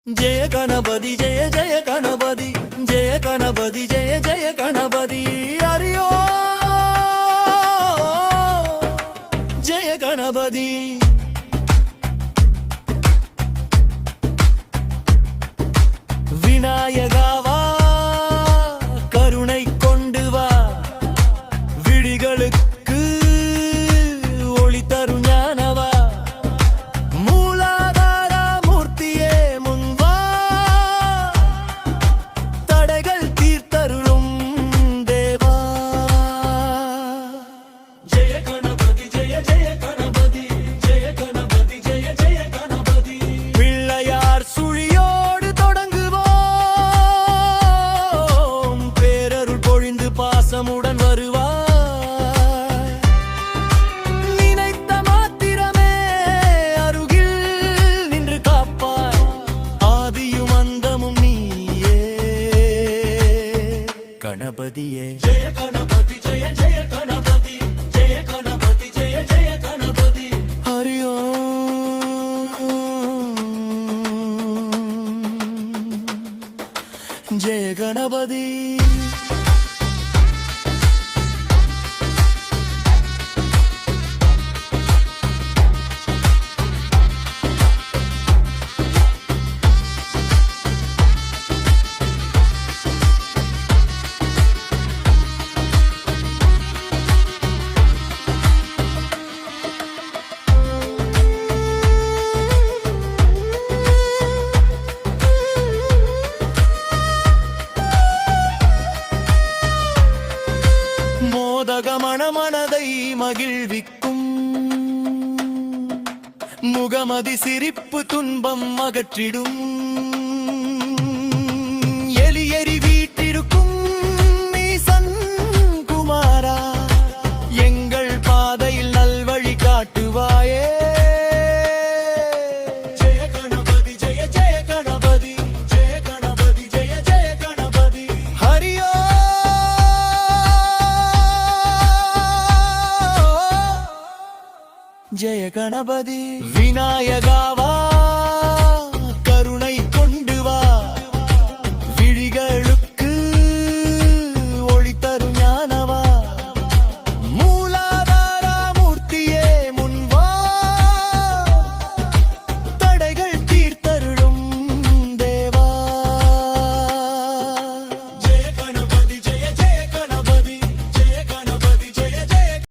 जय गणपति जय जय गणपति जय गणपति जय जय गणपति हरिओ जय गणपति விநாயகாவா கருணை கொண்டு வா விழிகளுக்கு ஒளி தரும் ஞானவா மூலாதார மூர்த்தியே முன்வா தடைகள் தீர்த்தருளும் தேவா ஜெய கணபதி ஜெய ஜெய கணபதி ஜெய கணபதி ஜெய ஜெய கணபதி பிள்ளையார் சுழியோடு தொடங்குவோம் பேரருள் பொழிந்து பாசமுடன் வருவாய் நினைத்த மாத்திரமே அருகில் நின்று காப்பாய் ஆதியும் அந்தமும் நீயே கணபதியே ஜெய கணபதி ஜெய ஜெய கணபதி ஜெய கணபதி ஜெய ஜெய கணபதி ஹரி ஓம் ஜெய கணபதி மனமனதை மகிழ்விக்கும் முகமதி சிரிப்பு துன்பம் அகற்றிடும் எலியறி வீட்டிருக்கும் மீசன் குமாரா எங்கள் பாதையில் நல்வழி காட்டுவாயே ஜெய கணபதி ஜெய ஜெய கணபதி ஜெய கணபதி ஜெய ஜெய கணபதி ஹரியோ जय गणपति विनायकावा